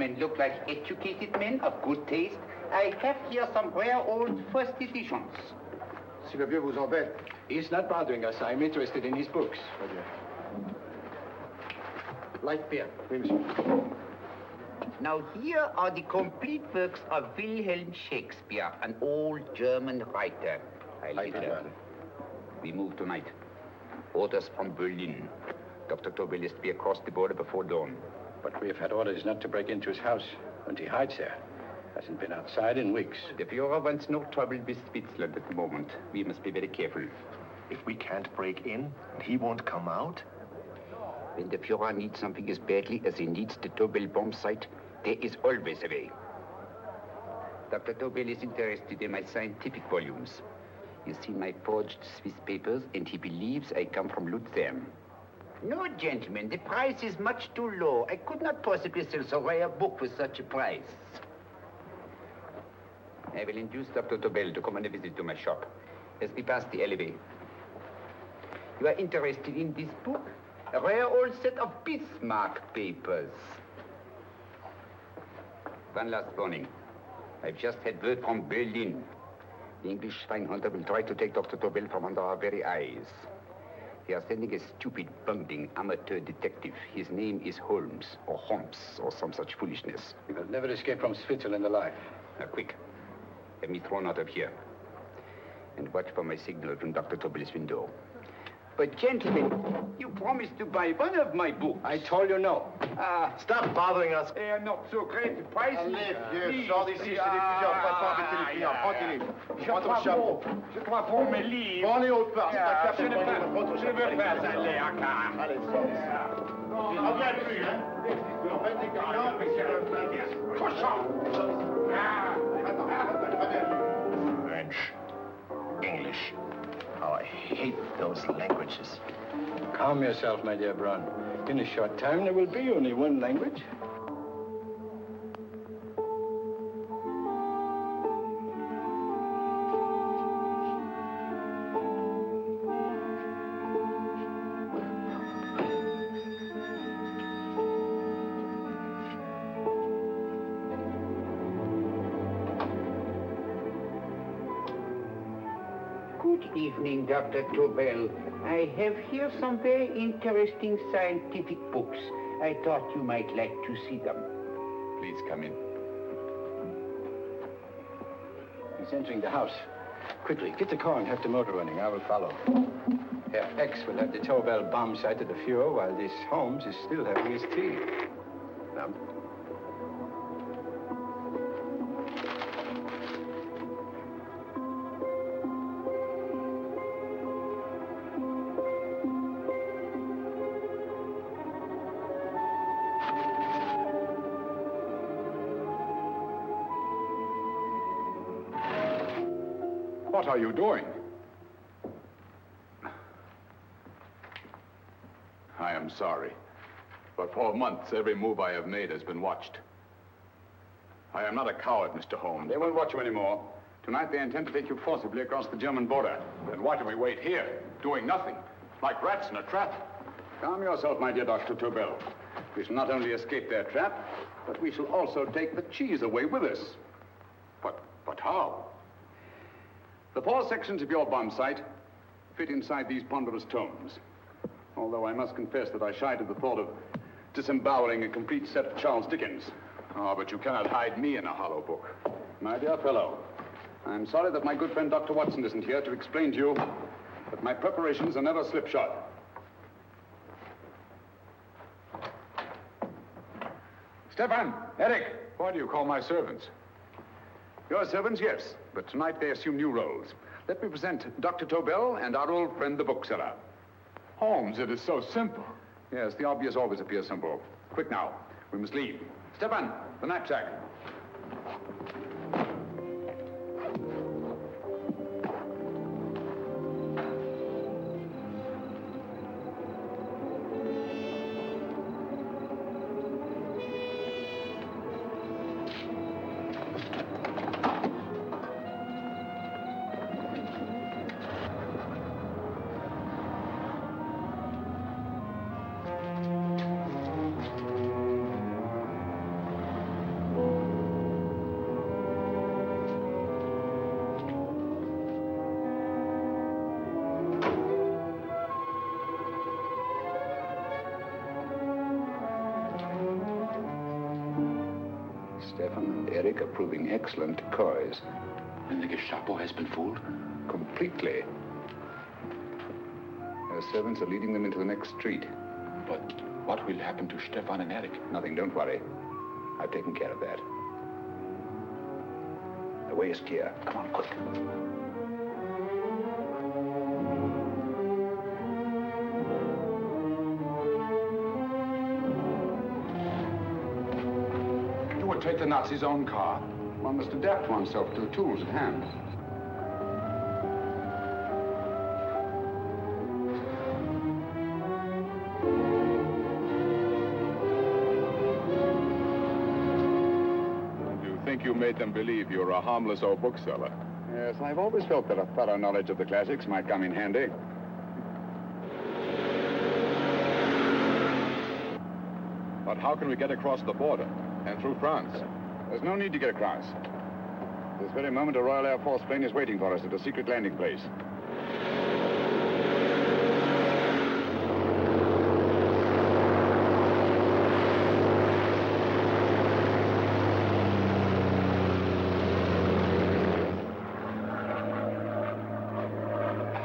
gentlemen look like educated men of good taste, I have here some rare old first editions. Si le vieux vous embête. He's not bothering us. I'm interested in his books. Light beer. Oui, monsieur. Now, here are the complete works of Wilhelm Shakespeare, an old German writer. We move tonight. Orders from Berlin. Dr. Tobel is to be across the border before dawn. But we have had orders not to break into his house, and he hides there. Hasn't been outside in weeks. The Führer wants no trouble with Switzerland at the moment. We must be very careful. If we can't break in, and he won't come out? When the Führer needs something as badly as he needs the Tobel bomb site, there is always a way. Dr. Tobel is interested in my scientific volumes. He's seen my forged Swiss papers, and he believes I come from Luzern. No, gentlemen, the price is much too low. I could not possibly sell so rare a book for such a price. I will induce Dr. Tobel to come on a visit to my shop as we pass the alleyway. You are interested in this book? A rare old set of Bismarck papers. One last warning. I've just had word from Berlin. The English swinehunter will try to take Dr. Tobel from under our very eyes. They are sending a stupid, bungling amateur detective. His name is Holmes, or some such foolishness. He will never escape from Switzerland alive. Now, quick. Have me thrown out of here. And watch for my signal from Dr. Tobel's window. But, gentlemen, you promised to buy one of my books. I told you no. Stop bothering us. They are not so great prices. Allez, vieux, sors d'ici, c'est diffuseur. On va pas embêter les clients. Tranquille. Prends ton chapeau. Je crois pour mes livres. Prends les autres parts. C'est ta carte. Je veux pas aller à Kaaren. Allez, sors d'ici. Il revient plus, hein. En fait, les clients, Cochon! French. English. How I hate those languages. Calm yourself, my dear Brown. In a short time, there will be only one language. Good evening, Dr. Tobel. I have here some very interesting scientific books. I thought you might like to see them. Please come in. He's entering the house. Quickly, get the car and have the motor running. I will follow. Herr X will have the Tobel bomb site at the Führer while this Holmes is still having his tea. Now. What are you doing? I am sorry, but for months, every move I have made has been watched. I am not a coward, Mr. Holmes. They won't watch you anymore. Tonight, they intend to take you forcibly across the German border. Then why do we wait here, doing nothing, like rats in a trap? Calm yourself, my dear Dr. Tobel. We shall not only escape their trap, but we shall also take the cheese away with us. But how? The 4 sections of your bomb site fit inside these ponderous tomes. Although I must confess that I shied at the thought of disemboweling a complete set of Charles Dickens. Oh, but you cannot hide me in a hollow book. My dear fellow, I'm sorry that my good friend Dr. Watson isn't here to explain to you that my preparations are never slipshod. Stefan, Eric, why do you call my servants? Your servants, yes, but tonight they assume new roles. Let me present Dr. Tobel and our old friend, the bookseller. Holmes, it is so simple. Yes, the obvious always appears simple. Quick now, we must leave. Stefan, the knapsack. Stefan and Eric are proving excellent decoys. And the Gestapo has been fooled? Completely. Their servants are leading them into the next street. But what will happen to Stefan and Eric? Nothing, don't worry. I've taken care of that. The way is clear. Come on, quick. You would take the Nazis' own car. One must adapt oneself to the tools at hand. You made them believe you're a harmless old bookseller. Yes, I've always felt that a thorough knowledge of the classics might come in handy. But how can we get across the border and through France? There's no need to get across. This very moment, a Royal Air Force plane is waiting for us at a secret landing place.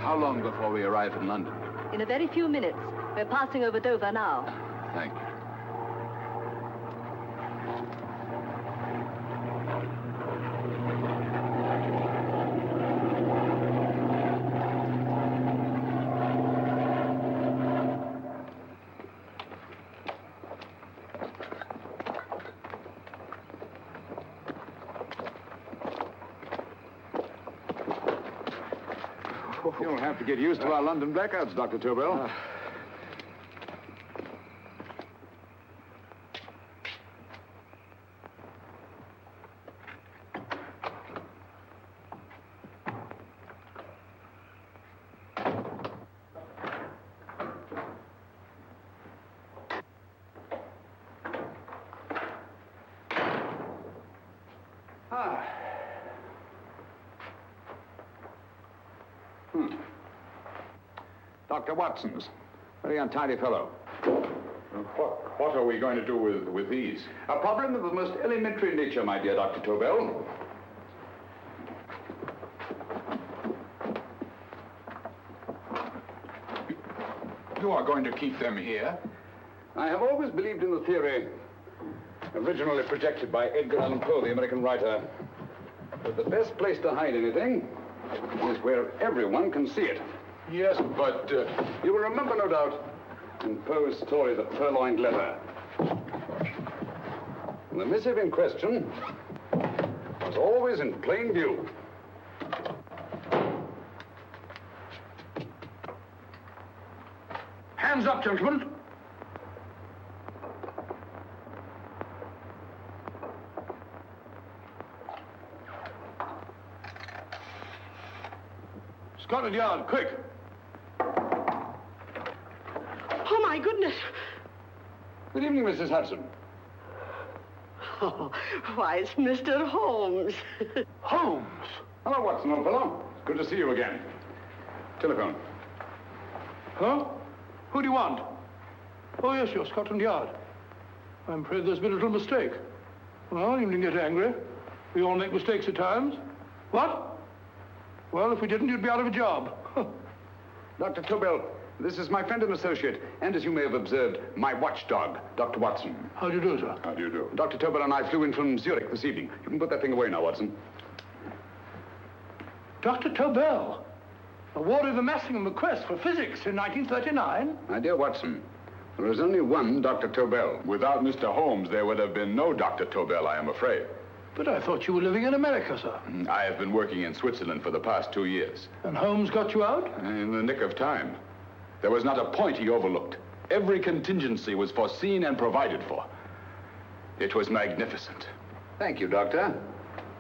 How long before we arrive in London? In a very few minutes. We're passing over Dover now. Thank you. You'll have to get used to our London blackouts, Dr. Tobel. Dr. Watson's. Very untidy fellow. What are we going to do with these? A problem of the most elementary nature, my dear Dr. Tobel. You are going to keep them here? I have always believed in the theory, originally projected by Edgar Allan Poe, the American writer, that the best place to hide anything is where everyone can see it. Yes, but... You will remember, no doubt, in Poe's story, The Purloined Letter. The missive in question was always in plain view. Hands up, gentlemen. Scotland Yard, quick. Oh, my goodness. Good evening, Mrs. Hudson. Oh, why, it's Mr. Holmes. Holmes. Hello, Watson, old fellow. It's good to see you again. Telephone. Huh? Who do you want? Oh, yes, you're Scotland Yard. I'm afraid there's been a little mistake. Well, you needn't get angry. We all make mistakes at times. What? Well, if we didn't, you'd be out of a job. Dr. Tobel, this is my friend and associate, and as you may have observed, my watchdog, Dr. Watson. How do you do, sir? How do you do? Dr. Tobel and I flew in from Zurich this evening. You can put that thing away now, Watson. Dr. Tobel, awarded the Massingham Bequest for physics in 1939. My dear Watson, there is only one Dr. Tobel. Without Mr. Holmes, there would have been no Dr. Tobel, I am afraid. But I thought you were living in America, sir. I have been working in Switzerland for the past 2 years. And Holmes got you out? In the nick of time. There was not a point he overlooked. Every contingency was foreseen and provided for. It was magnificent. Thank you, Doctor.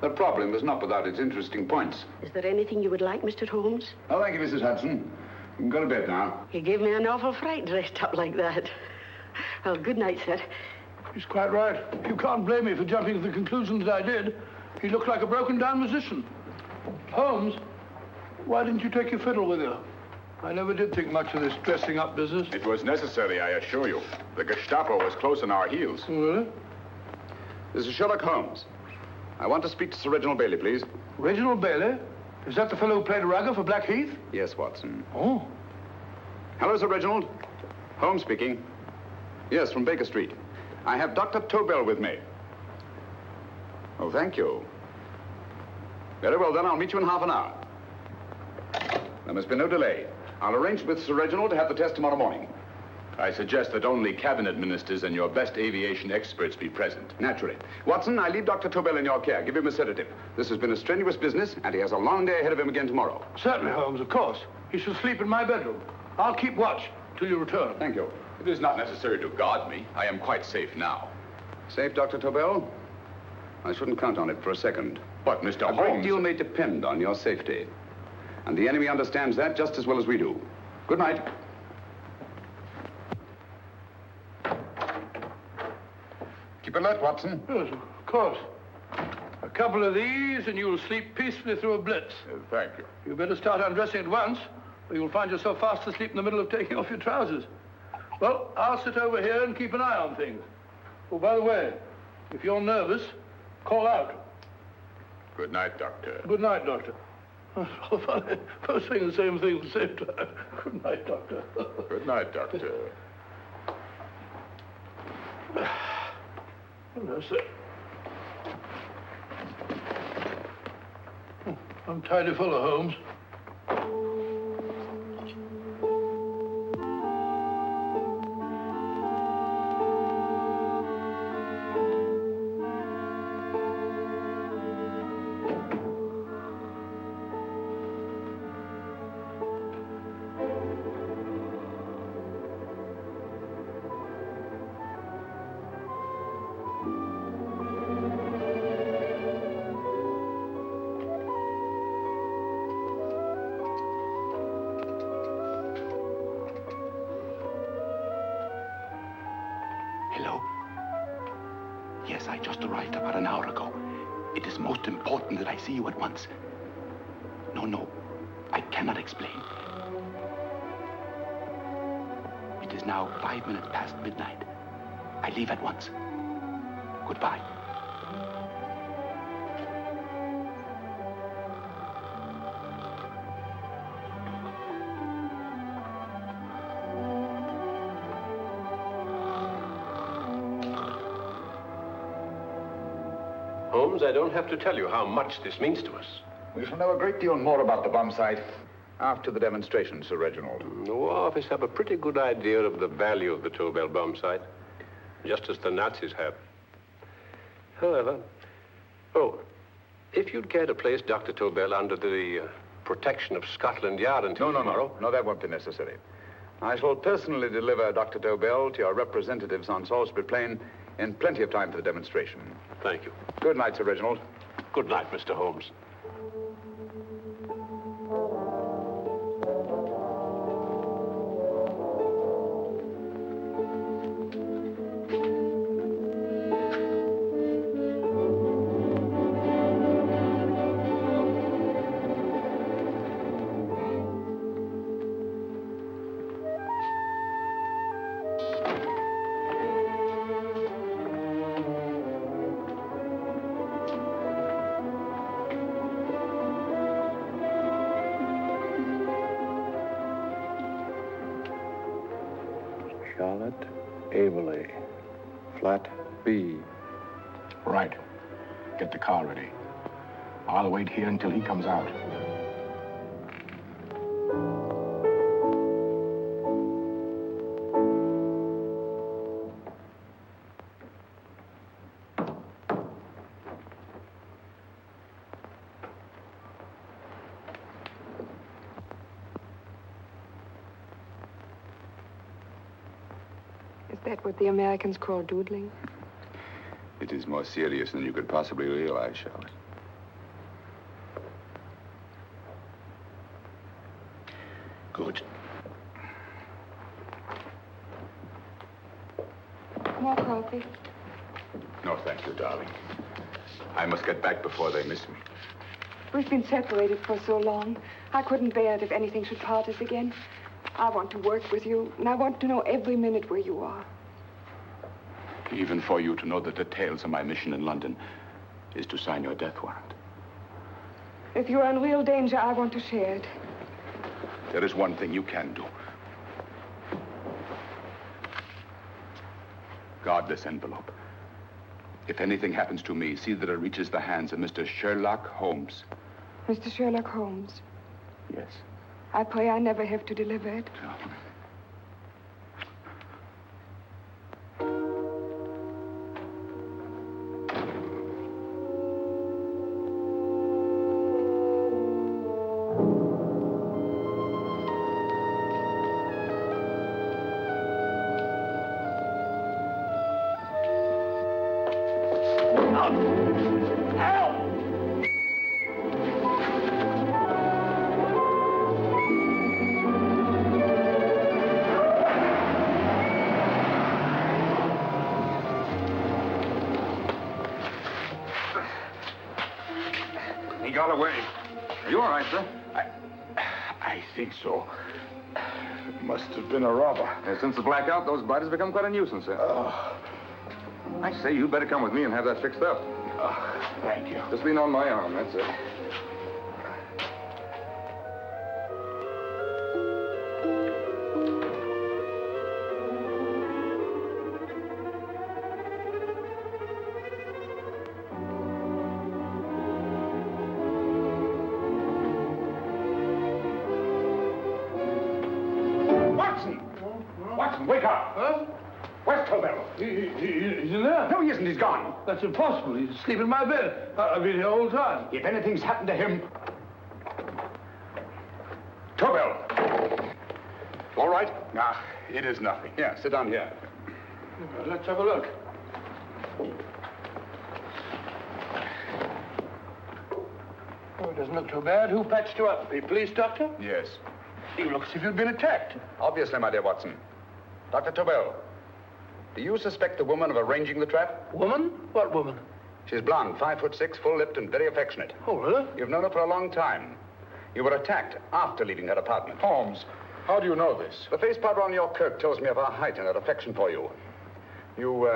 The problem is not without its interesting points. Is there anything you would like, Mr. Holmes? Oh, thank you, Mrs. Hudson. You can go to bed now. You gave me an awful fright dressed up like that. Well, good night, sir. He's quite right. You can't blame me for jumping to the conclusion that I did. He looked like a broken-down musician. Holmes, why didn't you take your fiddle with you? I never did think much of this dressing-up business. It was necessary, I assure you. The Gestapo was close on our heels. Really? This is Sherlock Holmes. I want to speak to Sir Reginald Bailey, please. Reginald Bailey? Is that the fellow who played Rugger for Blackheath? Yes, Watson. Oh. Hello, Sir Reginald. Holmes speaking. Yes, from Baker Street. I have Dr. Tobel with me. Oh, thank you. Very well, then. I'll meet you in half an hour. There must be no delay. I'll arrange with Sir Reginald to have the test tomorrow morning. I suggest that only cabinet ministers and your best aviation experts be present. Naturally. Watson, I leave Dr. Tobel in your care. Give him a sedative. This has been a strenuous business, and he has a long day ahead of him again tomorrow. Certainly, Holmes, of course. He should sleep in my bedroom. I'll keep watch till you return. Thank you. It is not necessary to guard me. I am quite safe now. Safe, Dr. Tobel? I shouldn't count on it for a second. But, Mr. A Holmes... great deal may depend on your safety. And the enemy understands that just as well as we do. Good night. Keep alert, Watson. Yes, of course. A couple of these, and you'll sleep peacefully through a blitz. Thank you. You better start undressing at once, or you'll find yourself fast asleep in the middle of taking off your trousers. Well, I'll sit over here and keep an eye on things. Oh, by the way, if you're nervous, call out. Good night, Doctor. Good night, Doctor. Oh, funny. Both saying the same thing at the same time. Good night, Doctor. Good night, Doctor. Hello, sir. I'm tidy full of Holmes. Hello? Yes, I just arrived about an hour ago. It is most important that I see you at once. No, I cannot explain. It is now 5 minutes past midnight. I leave at once. Goodbye. Holmes, I don't have to tell you how much this means to us. We shall know a great deal more about the bomb site after the demonstration, Sir Reginald. The War Office have a pretty good idea of the value of the Tobel bomb site, just as the Nazis have. However, if you'd care to place Dr. Tobel under the protection of Scotland Yard until tomorrow... No, that won't be necessary. I shall personally deliver Dr. Tobel to your representatives on Salisbury Plain in plenty of time for the demonstration. Thank you. Good night, Sir Reginald. Good night, Mr. Holmes. Flat B. Right. Get the car ready. I'll wait here until he comes out. Is that what the Americans call doodling? It is more serious than you could possibly realize, Charlotte. Good. More coffee? No, thank you, darling. I must get back before they miss me. We've been separated for so long. I couldn't bear it if anything should part us again. I want to work with you, and I want to know every minute where you are. even for you to know the details of my mission in London, is to sign your death warrant. If you're in real danger, I want to share it. There is one thing you can do. Guard this envelope. If anything happens to me, see that it reaches the hands of Mr. Sherlock Holmes. Mr. Sherlock Holmes. Yes. I pray I never have to deliver it. He got away. Are you all right, sir? I think so. It must have been a robber. Since the blackout, those biters have become quite a nuisance, sir. I say, you'd better come with me and have that fixed up. Thank you. Just lean on my arm, that's it. Watson, wake up. Huh? Where's Tobel? He's in there. No, he isn't. He's gone. That's impossible. He's asleep in my bed. I've been here all the time. If anything's happened to him... Tobel! All right? Nah, it is nothing. Here, sit down here. Let's have a look. Oh, it doesn't look too bad. Who patched you up? The police doctor? Yes. You look as if you'd been attacked. Obviously, my dear Watson. Dr. Tobel, do you suspect the woman of arranging the trap? Woman? What woman? She's blonde, 5'6", full-lipped, and very affectionate. Oh, really? You've known her for a long time. You were attacked after leaving her apartment. Holmes, how do you know this? The face powder on your coat tells me of her height and her affection for you. You,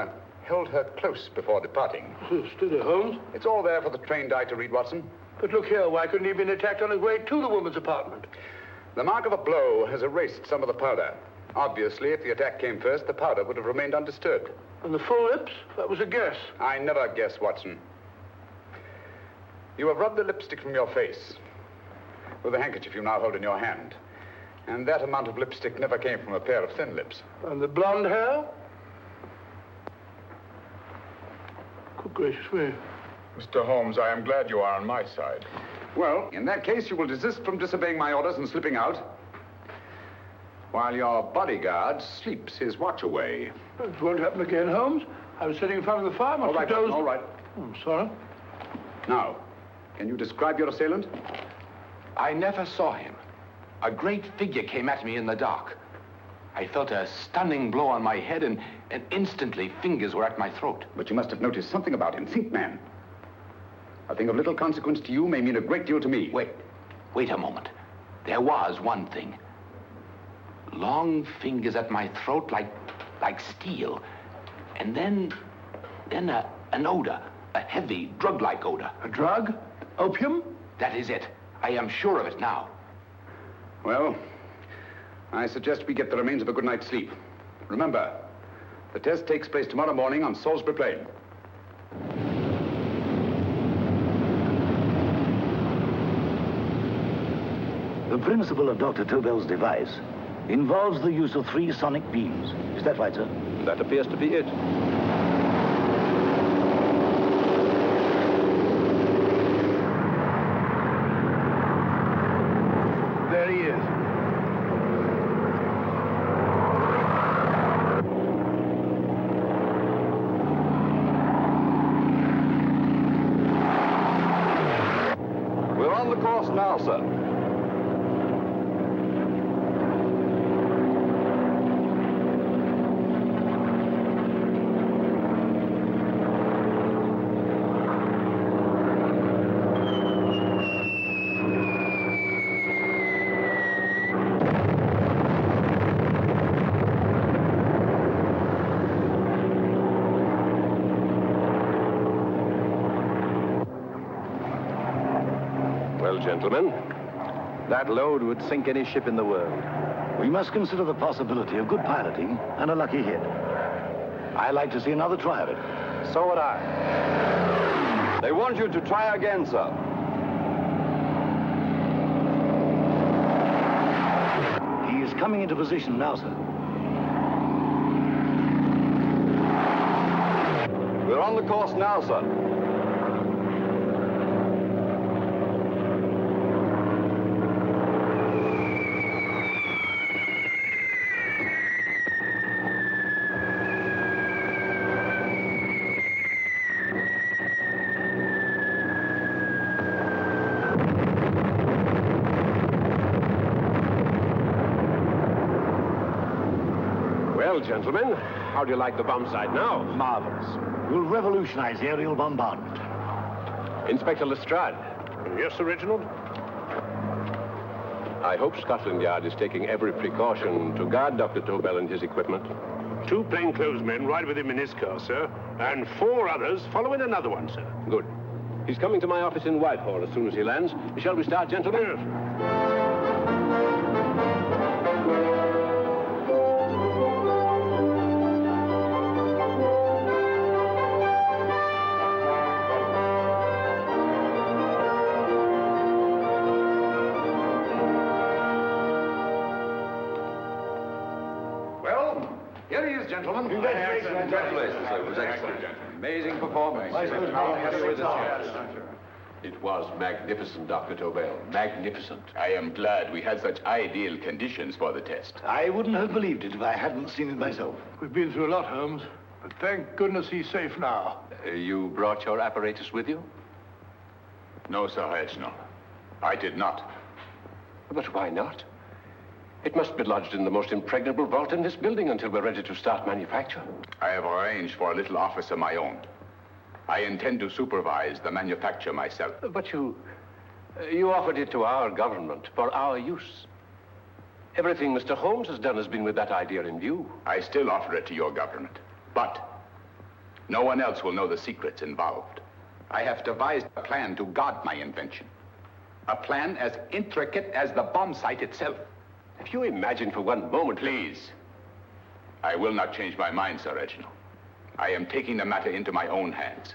held her close before departing. Steady, Holmes. It's all there for the trained eye to read, Watson. But look here, why couldn't he have been attacked on his way to the woman's apartment? The mark of a blow has erased some of the powder. Obviously, if the attack came first, the powder would have remained undisturbed. And the full lips? That was a guess. I never guess, Watson. You have rubbed the lipstick from your face with the handkerchief you now hold in your hand. And that amount of lipstick never came from a pair of thin lips. And the blonde hair? Good gracious me. Mr. Holmes, I am glad you are on my side. Well, in that case, you will desist from disobeying my orders and slipping out, while your bodyguard sleeps his watch away. It won't happen again, Holmes. I was sitting in front of the fire. All right, all right. I'm sorry. Now, can you describe your assailant? I never saw him. A great figure came at me in the dark. I felt a stunning blow on my head, and instantly fingers were at my throat. But you must have noticed something about him. Think, man. A thing of little consequence to you may mean a great deal to me. Wait a moment. There was one thing. Long fingers at my throat like steel. And then an odor, a heavy, drug-like odor. A drug? Opium? That is it. I am sure of it now. Well, I suggest we get the remains of a good night's sleep. Remember, the test takes place tomorrow morning on Salisbury Plain. The principle of Dr. Tobel's device involves the use of 3 sonic beams. Is that right, sir? That appears to be it. There he is. We're on the course now, sir. Well, gentlemen, that load would sink any ship in the world. We must consider the possibility of good piloting and a lucky hit. I like to see another try of it. So would I. They want you to try again, sir. He is coming into position now, sir. We're on the course now, sir. Well, gentlemen, how do you like the bomb sight now? Marvelous. We'll revolutionize aerial bombardment. Inspector Lestrade. Yes, Sir Reginald? I hope Scotland Yard is taking every precaution to guard Dr. Tobel and his equipment. 2 plainclothesmen ride with him in his car, sir, and 4 others follow in another one, sir. Good. He's coming to my office in Whitehall as soon as he lands. Shall we start, gentlemen? Yes. Here he is, gentlemen. Congratulations, sir. It was excellent. Amazing performance. It was magnificent, Dr. Tobel. Magnificent. I am glad we had such ideal conditions for the test. I wouldn't have believed it if I hadn't seen it myself. We've been through a lot, Holmes, but thank goodness he's safe now. You brought your apparatus with you? No, Sir Reginald. I did not. But why not? It must be lodged in the most impregnable vault in this building until we're ready to start manufacture. I have arranged for a little office of my own. I intend to supervise the manufacture myself. But you offered it to our government for our use. Everything Mr. Holmes has done has been with that idea in view. I still offer it to your government, but no one else will know the secrets involved. I have devised a plan to guard my invention. A plan as intricate as the bomb sight itself. If you imagine for one moment... Please. I will not change my mind, Sir Reginald. I am taking the matter into my own hands.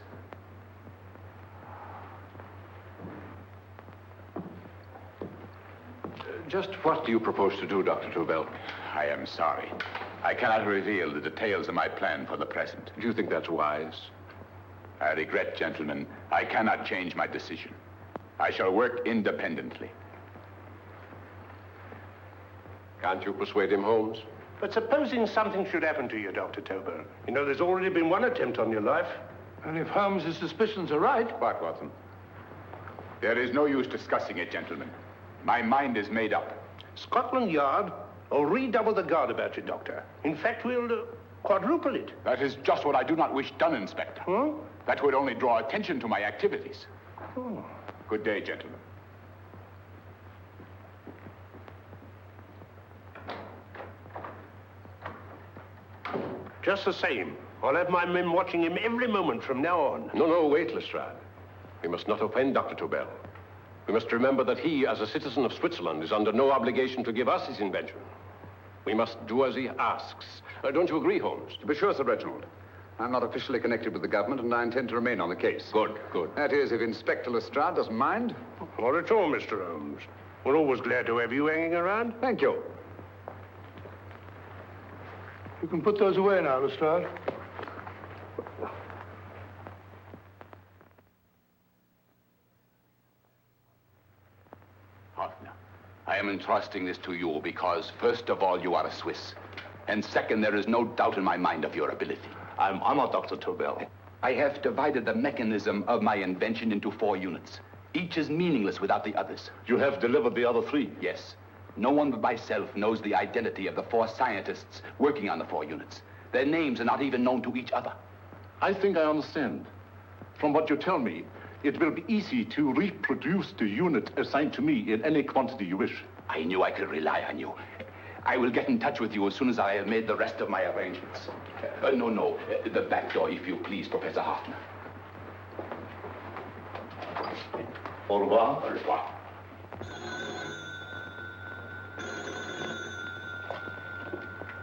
Just what do you propose to do, Dr. Tobel? I am sorry. I cannot reveal the details of my plan for the present. Do you think that's wise? I regret, gentlemen, I cannot change my decision. I shall work independently. Can't you persuade him, Holmes? But supposing something should happen to you, Dr. Tobel. You know, there's already been one attempt on your life. And if Holmes' suspicions are right... What, Watson? There is no use discussing it, gentlemen. My mind is made up. Scotland Yard will redouble the guard about you, Doctor. In fact, we'll quadruple it. That is just what I do not wish done, Inspector. Huh? That would only draw attention to my activities. Oh. Good day, gentlemen. Just the same, I'll have my men watching him every moment from now on. No, wait, Lestrade. We must not offend Dr. Tobel. We must remember that he, as a citizen of Switzerland, is under no obligation to give us his invention. We must do as he asks. Don't you agree, Holmes? To be sure, Sir Reginald. I'm not officially connected with the government, and I intend to remain on the case. Good. That is, if Inspector Lestrade doesn't mind. Not at all, Mr. Holmes. We're always glad to have you hanging around. Thank you. You can put those away now, Lestrade. Partner, I am entrusting this to you because, first of all, you are a Swiss. And second, there is no doubt in my mind of your ability. I'm honored, Dr. Tobel. I have divided the mechanism of my invention into 4 units. Each is meaningless without the others. You have delivered the other 3? Yes. No one but myself knows the identity of the 4 scientists working on the 4 units. Their names are not even known to each other. I think I understand. From what you tell me, it will be easy to reproduce the unit assigned to me in any quantity you wish. I knew I could rely on you. I will get in touch with you as soon as I have made the rest of my arrangements. No. The back door, if you please, Professor Hoffner. Au revoir. Au revoir.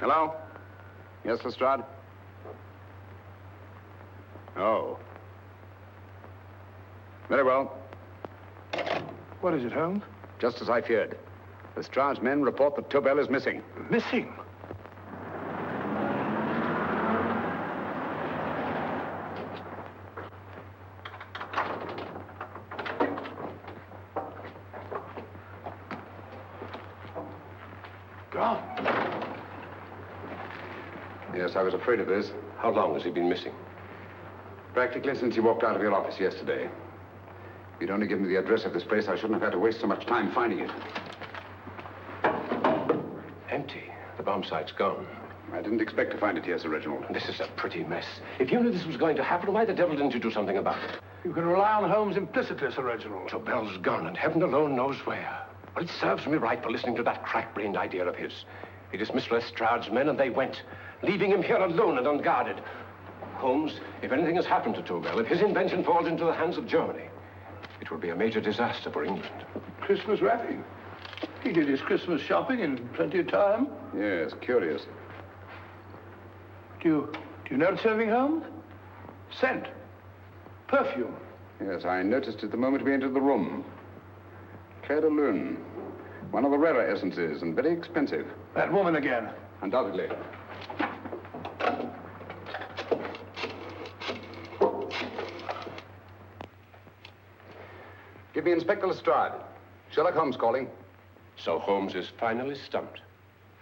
Hello? Yes, Lestrade? Oh. Very well. What is it, Holmes? Just as I feared. Lestrade's men report that Tobel is missing. Missing? Gone. Yes, I was afraid of this. How long has he been missing? Practically since he walked out of your office yesterday. If you'd only given me the address of this place, I shouldn't have had to waste so much time finding it. Empty. The bomb site's gone. I didn't expect to find it here, Sir Reginald. This is a pretty mess. If you knew this was going to happen, why the devil didn't you do something about it? You can rely on Holmes implicitly, Sir Reginald. Tobel's gone, and heaven alone knows where. Well, it serves me right for listening to that crack-brained idea of his. He dismissed Lestrade's men, and they went, leaving him here alone and unguarded. Holmes, if anything has happened to Tobel, if his invention falls into the hands of Germany, it will be a major disaster for England. Christmas wrapping. He did his Christmas shopping in plenty of time. Yes, curious. Do you notice anything, Holmes? Scent. Perfume. Yes, I noticed it the moment we entered the room. Claire de Lune. One of the rarer essences, and very expensive. That woman again. Undoubtedly. Give me Inspector Lestrade. Sherlock Holmes calling. So Holmes is finally stumped.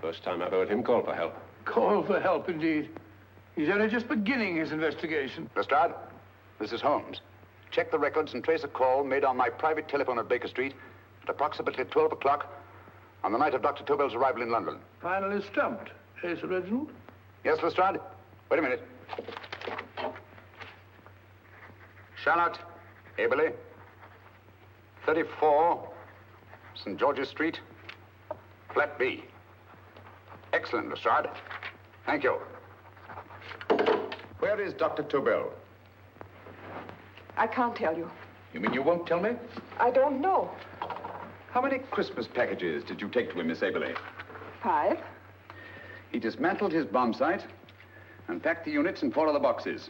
First time I've heard him call for help. Call for help, indeed. He's only just beginning his investigation. Lestrade, this is Holmes. Check the records and trace a call made on my private telephone at Baker Street at approximately 12 o'clock on the night of Dr. Tobel's arrival in London. Finally stumped, eh, Sir Reginald? Yes, Lestrade? Wait a minute. Charlotte, Aberley, 34, St. George's Street, flat B. Excellent, Lestrade. Thank you. Where is Dr. Tobel? I can't tell you. You mean you won't tell me? I don't know. How many Christmas packages did you take to him, Miss Aberley? 5. He dismantled his bomb site and packed the units in 4 other boxes.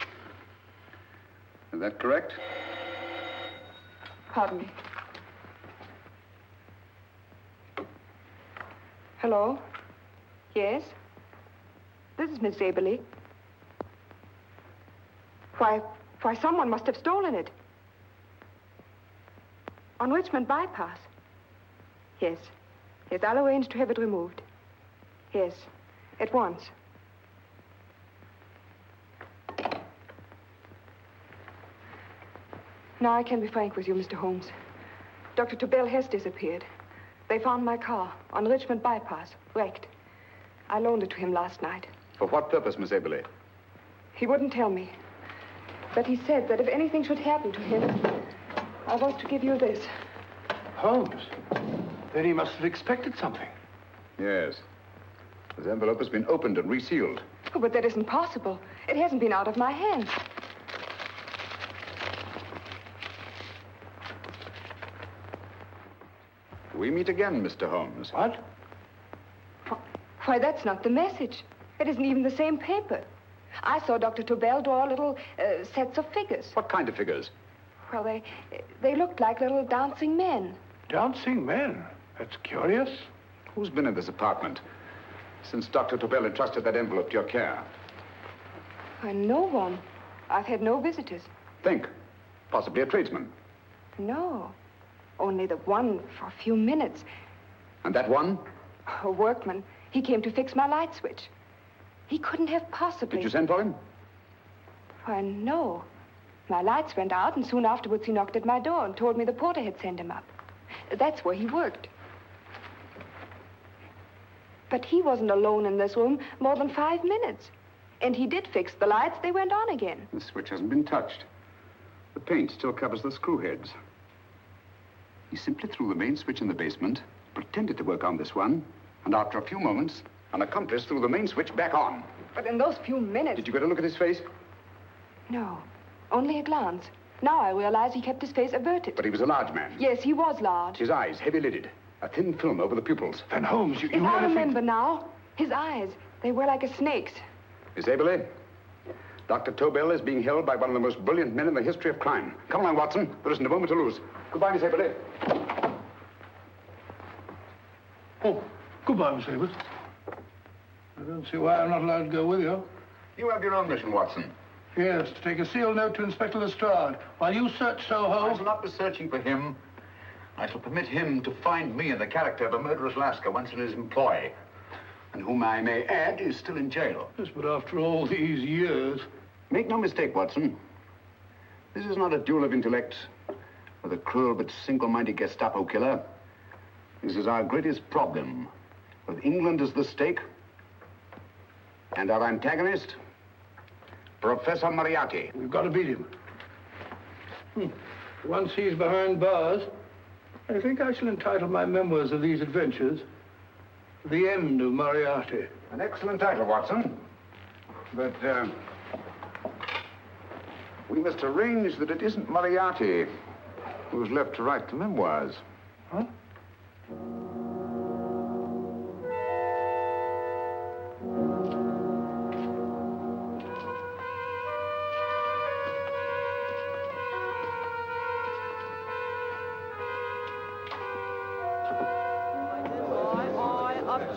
Is that correct? Pardon me. Hello? Yes? This is Miss Aberley. Why, someone must have stolen it. On Richmond Bypass. Yes. Yes, I'll arrange to have it removed. Yes, at once. Now I can be frank with you, Mr. Holmes. Dr. Tobel has disappeared. They found my car on Richmond Bypass, wrecked. I loaned it to him last night. For what purpose, Miss Aberley? He wouldn't tell me. But he said that if anything should happen to him, I was to give you this. Holmes? Then he must have expected something. Yes. This envelope has been opened and resealed. Oh, but that isn't possible. It hasn't been out of my hands. We meet again, Mr. Holmes. What? Why, that's not the message. It isn't even the same paper. I saw Dr. Tobel draw little sets of figures. What kind of figures? Well, they looked like little dancing men. Dancing men? That's curious. Who's been in this apartment since Dr. Tobel entrusted that envelope to your care? No one. I've had no visitors. Think. Possibly a tradesman. No. Only the one for a few minutes. And that one? A workman. He came to fix my light switch. He couldn't have possibly... Did you send for him? Why, no. My lights went out, and soon afterwards he knocked at my door and told me the porter had sent him up. That's where he worked. But he wasn't alone in this room more than 5 minutes. And he did fix the lights. They went on again. The switch hasn't been touched. The paint still covers the screw heads. He simply threw the main switch in the basement, pretended to work on this one, and after a few moments, an accomplice threw the main switch back on. But in those few minutes... Did you get a look at his face? No, only a glance. Now I realize he kept his face averted. But he was a large man. Yes, he was large. His eyes heavy-lidded, a thin film over the pupils. Van Holmes, you I remember now. His eyes, They were like a snake's. Miss Aberley, Dr. Tobel is being held by one of the most brilliant men in the history of crime. Come along, Watson. There isn't a moment to lose. Goodbye, Miss Aberley. Oh, goodbye, Miss Aberley. I don't see why I'm not allowed to go with you. You have your own mission, Watson. Yes, to take a sealed note to Inspector Lestrade while you search Soho. I shall not be searching for him. I shall permit him to find me in the character of a murderous Lascar once in his employ, and whom I may add is still in jail. Yes, but after all these years... Make no mistake, Watson. This is not a duel of intellects with a cruel but single-minded Gestapo killer. This is our greatest problem, with England as the stake, and our antagonist, Professor Moriarty. We've got to beat him. Once he's behind bars, I think I shall entitle my memoirs of these adventures, The End of Moriarty. An excellent title, Watson. But, we must arrange that it isn't Moriarty who's left to write the memoirs. Huh?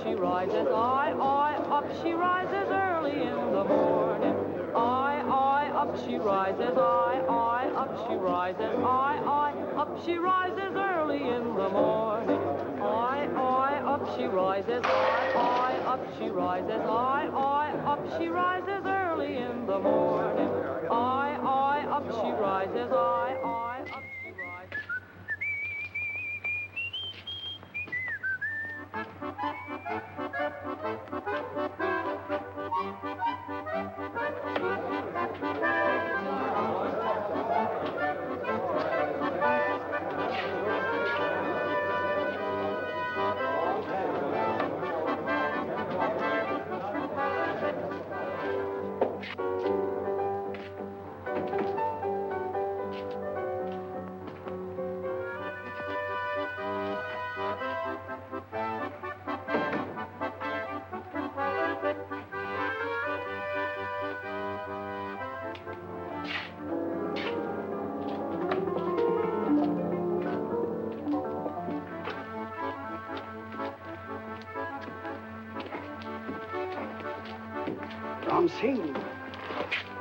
She rises, up she rises early in the morning. Up she rises, up she rises, up she rises early in the morning. Up she rises, up she rises, up she rises early in the morning. Up she rises, up she rises.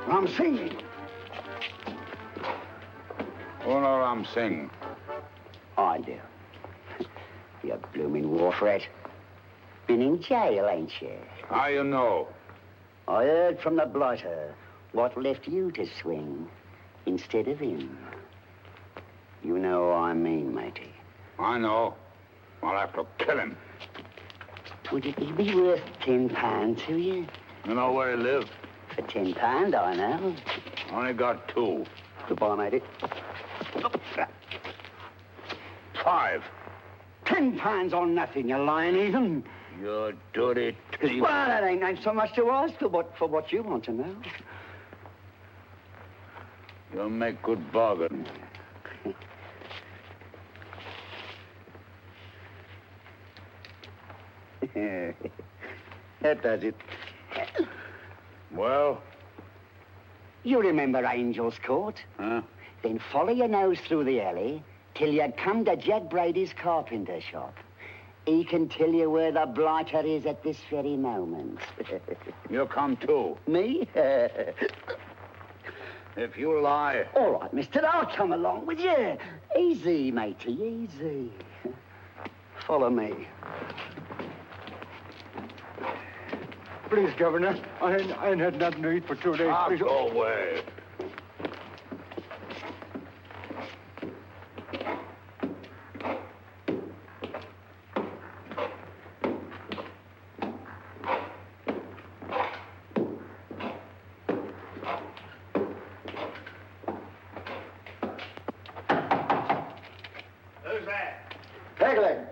Ram Singh. Oh, no, Ram Singh. I do. You blooming war rat. Been in jail, ain't you? How you know? I heard from the blighter what left you to swing instead of him. You know what I mean, matey. I know. I'll have to kill him. Would it be worth £10 to you? You know where he lives? For £10, I know. Only got 2. Goodbye, matey. $5. £10 on nothing, you lying heathen. You dirty thief. Well, that ain't so much to ask for what you want to know. You'll make good bargain. That does it. Well? You remember Angel's Court? Huh? Then follow your nose through the alley till you come to Jack Brady's carpenter shop. He can tell you where the blighter is at this very moment. You come too. Me? If you lie... All right, mister, I'll come along with you. Easy, matey, easy. Follow me. Please, Governor, I ain't had nothing to eat for 2 days. Please. Go away. Who's that? Pegleg.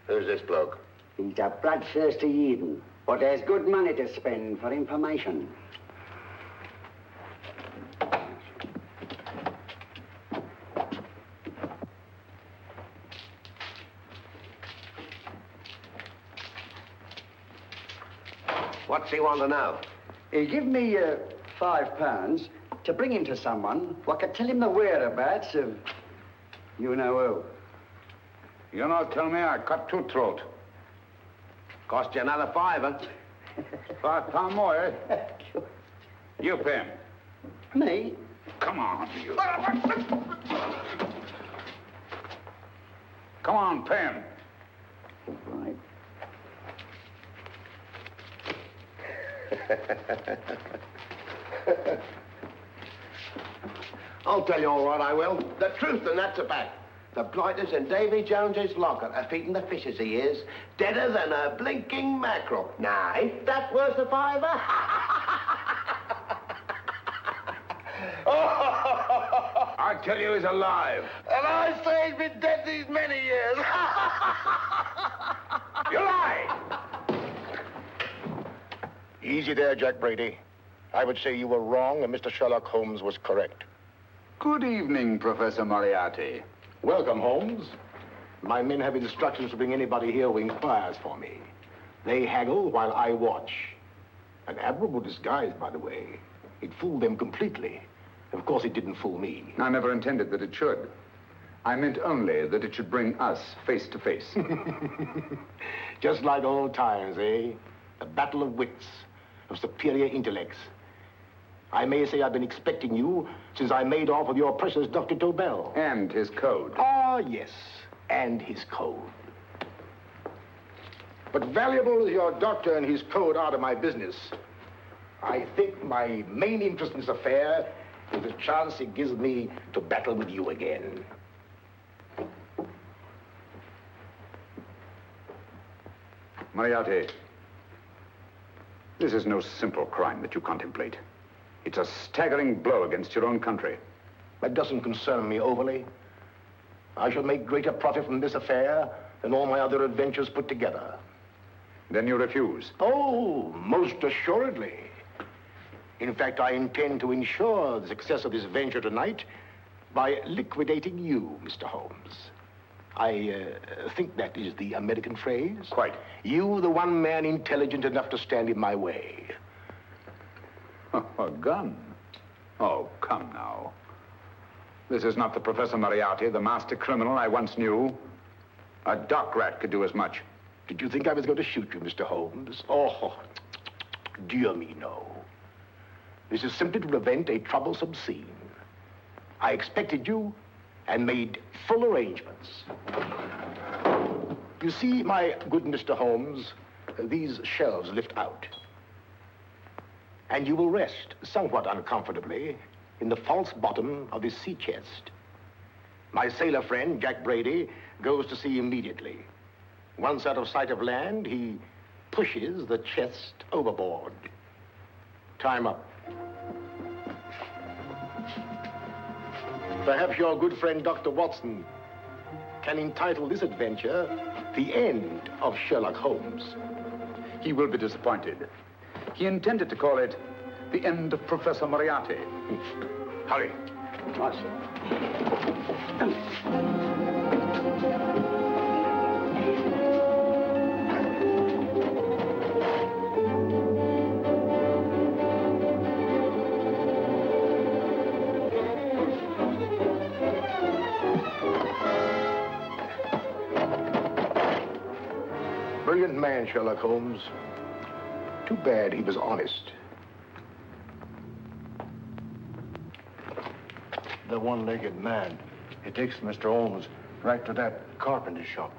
Who's this bloke? He's a bloodthirsty heathen, but there's good money to spend for information. What's he want to know? He give me £5 to bring him to someone who could tell him the whereabouts of you know who. You not tell me I cut two throat. Cost you another £5. £5 more, eh? You pay him. Me? Come on, you. Come on, pay him. Right. I'll tell you all right, I will. The truth, and that's a fact. The blighters in Davy Jones's locker are feeding the fishes, he is. Deader than a blinking mackerel. Now, ain't that worth a £5? I tell you he's alive. And I say he's been dead these many years. You lie! Easy there, Jack Brady. I would say you were wrong and Mr. Sherlock Holmes was correct. Good evening, Professor Moriarty. Welcome, Holmes. My men have instructions to bring anybody here who inquires for me. They haggle while I watch. An admirable disguise, by the way. It fooled them completely. Of course, it didn't fool me. I never intended that it should. I meant only that it should bring us face to face. Just like old times, eh? A battle of wits, of superior intellects. I may say I've been expecting you since I made off with your precious Dr. Tobel. And his code. Ah, yes, and his code. But valuable as your doctor and his code are to my business, I think my main interest in this affair is the chance it gives me to battle with you again. Moriarty, this is no simple crime that you contemplate. It's a staggering blow against your own country. That doesn't concern me overly. I shall make greater profit from this affair than all my other adventures put together. Then you refuse? Oh, most assuredly. In fact, I intend to ensure the success of this venture tonight by liquidating you, Mr. Holmes. I think that is the American phrase. Quite. You, the one man intelligent enough to stand in my way. A gun? Oh, come now. This is not the Professor Moriarty, the master criminal I once knew. A dock rat could do as much. Did you think I was going to shoot you, Mr. Holmes? Oh, dear me, no. This is simply to prevent a troublesome scene. I expected you and made full arrangements. You see, my good Mr. Holmes, these shelves lift out. And you will rest somewhat uncomfortably in the false bottom of this sea chest. My sailor friend, Jack Brady, goes to sea immediately. Once out of sight of land, he pushes the chest overboard. Time up. Perhaps your good friend, Dr. Watson, can entitle this adventure The End of Sherlock Holmes. He will be disappointed. He intended to call it The End of Professor Moriarty. Hurry. Brilliant man, Sherlock Holmes. Too bad he was honest. The one-legged man. He takes Mr. Holmes right to that carpenter shop.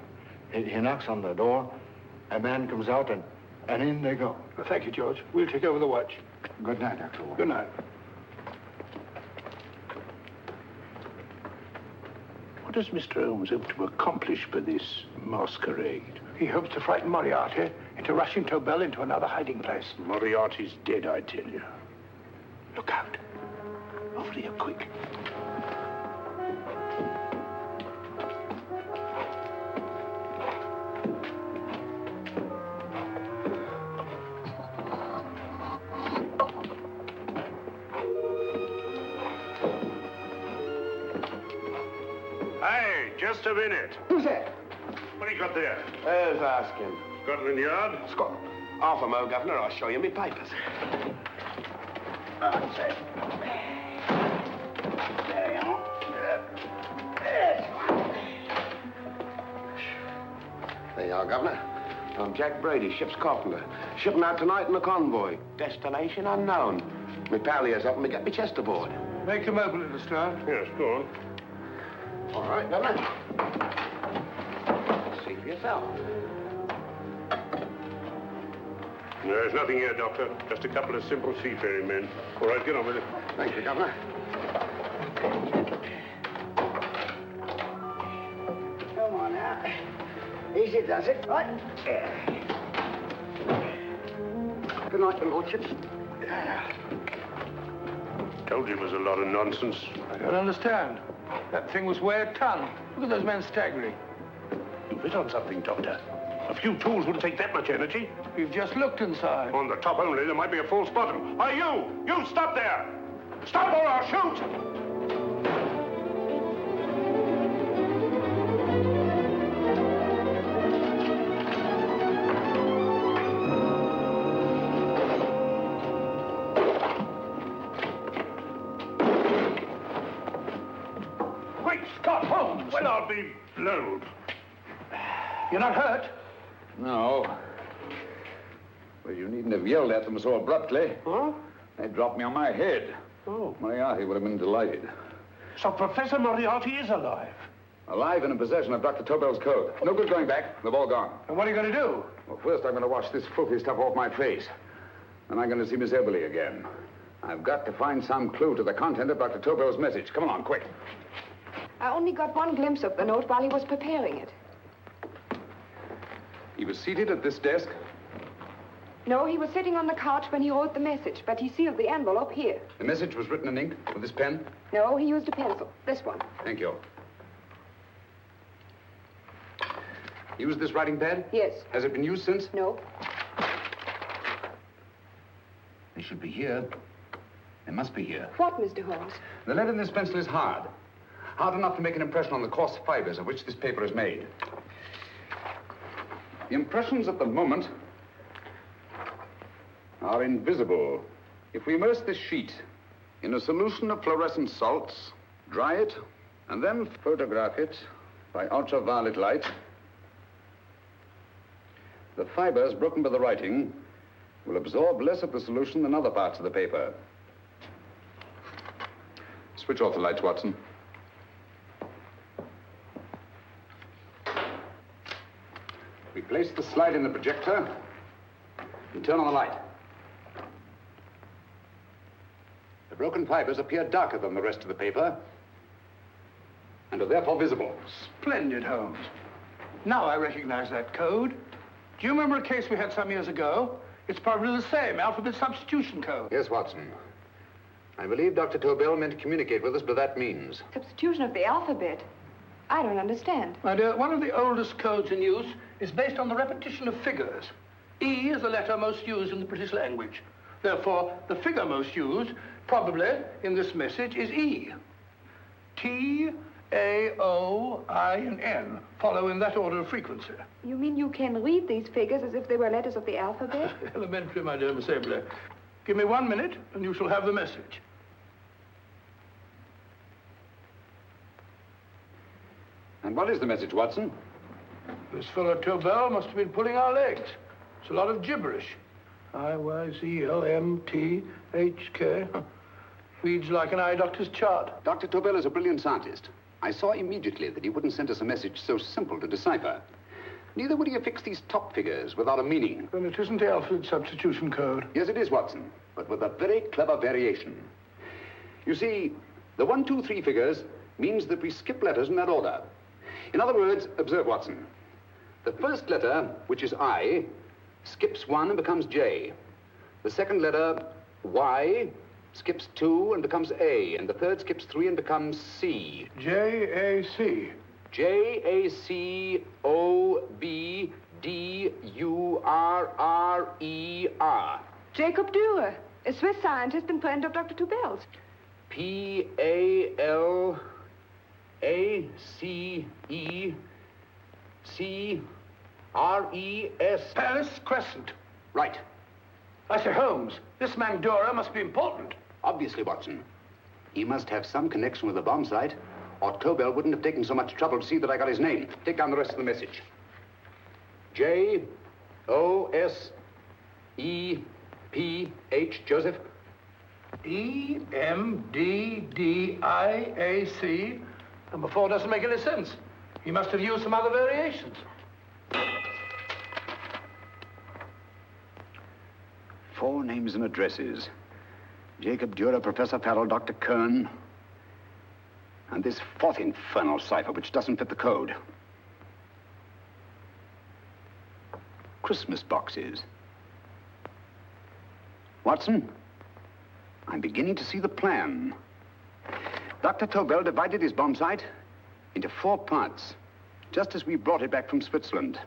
He knocks on the door, a man comes out, and in they go. Well, thank you, George. We'll take over the watch. Good night, Atwill. Good night. What does Mr. Holmes hope to accomplish by this masquerade? He hopes to frighten Moriarty into rushing Tobel into another hiding place. Moriarty's dead, I tell you. Look out. Over here, quick. Hey, just a minute. Who's that? What do you got there? Who's asking? Scotland Yard? Scotland. Half a mo, Governor. I'll show you my papers. That's it. There you are. There you are, Governor. I'm Jack Brady, ship's carpenter. Shipping out tonight in a convoy. Destination unknown. My pal here's helping me get my chest aboard. Make him open it, Lestrade. Yes, go on. All right, Governor. See for yourself. There's nothing here, Doctor. Just a couple of simple seafaring men. All right, get on with it. Thank you, Governor. Come on now. Easy does it, right? Good night, your lordships. Told you it was a lot of nonsense. I don't understand. That thing was weighed a ton. Look at those men staggering. You've hit on something, Doctor. A few tools wouldn't take that much energy. We've just looked inside. On the top only, there might be a false bottom. Hey, you! You stop there! Stop or I'll shoot! Great Scott, Holmes! Well, I'll be blowed. You're not hurt? No. Well, you needn't have yelled at them so abruptly. Huh? They dropped me on my head. Oh. Moriarty would have been delighted. So Professor Moriarty is alive? Alive and in possession of Dr. Tobel's code. No good going back. They've all gone. And what are you going to do? Well, first I'm going to wash this filthy stuff off my face. Then I'm going to see Miss Eberly again. I've got to find some clue to the content of Dr. Tobel's message. Come along, quick. I only got one glimpse of the note while he was preparing it. He was seated at this desk. No, he was sitting on the couch when he wrote the message, but he sealed the envelope here. The message was written in ink with this pen? No, he used a pencil. This one. Thank you. Used this writing pad? Yes. Has it been used since? No. They should be here. They must be here. What, Mr. Holmes? The lead in this pencil is hard. Hard enough to make an impression on the coarse fibers of which this paper is made. The impressions at the moment are invisible. If we immerse this sheet in a solution of fluorescent salts, dry it, and then photograph it by ultraviolet light, the fibers broken by the writing will absorb less of the solution than other parts of the paper. Switch off the lights, Watson. We place the slide in the projector and turn on the light. The broken fibers appear darker than the rest of the paper and are therefore visible. Splendid, Holmes. Now I recognize that code. Do you remember a case we had some years ago? It's probably the same, alphabet substitution code. Yes, Watson. I believe Dr. Tobel meant to communicate with us by that means. Substitution of the alphabet? I don't understand. My dear, one of the oldest codes in use is based on the repetition of figures. E is the letter most used in the British language. Therefore, the figure most used, probably, in this message is E. T, A, O, I, and N follow in that order of frequency. You mean you can read these figures as if they were letters of the alphabet? Elementary, my dear Miss Eberly. Give me 1 minute, and you shall have the message. And what is the message, Watson? This fellow Tobel must have been pulling our legs. It's a lot of gibberish. I-Y-Z-L-M-T-H-K. Reads like an eye doctor's chart. Dr. Tobel is a brilliant scientist. I saw immediately that he wouldn't send us a message so simple to decipher. Neither would he affix these top figures without a meaning. Then it isn't the alphabet substitution code. Yes, it is, Watson, but with a very clever variation. You see, the 1, 2, 3 figures means that we skip letters in that order. In other words, observe, Watson. The first letter, which is I, skips 1 and becomes J. The second letter, Y, skips 2 and becomes A. And the third skips 3 and becomes C. J-A-C. J-A-C-O-B-D-U-R-R-E-R. Jacob Dürer, a Swiss scientist and friend of Dr. Tobel's. P-A-L-A-C-E-C-R-E-S. Paris Crescent. Right. I say, Holmes, this man Dora must be important. Obviously, Watson. He must have some connection with the bomb site, or Tobel wouldn't have taken so much trouble to see that I got his name. Take down the rest of the message. J-O-S-E-P-H, Joseph. E-M-D-D-I-A-C. Number 4 doesn't make any sense. He must have used some other variations. 4 names and addresses. Jacob Dürer, Professor Farrell, Dr. Kern. And this 4th infernal cipher, which doesn't fit the code. Christmas boxes. Watson, I'm beginning to see the plan. Dr. Tobel divided his bomb site into 4 parts, just as we brought it back from Switzerland.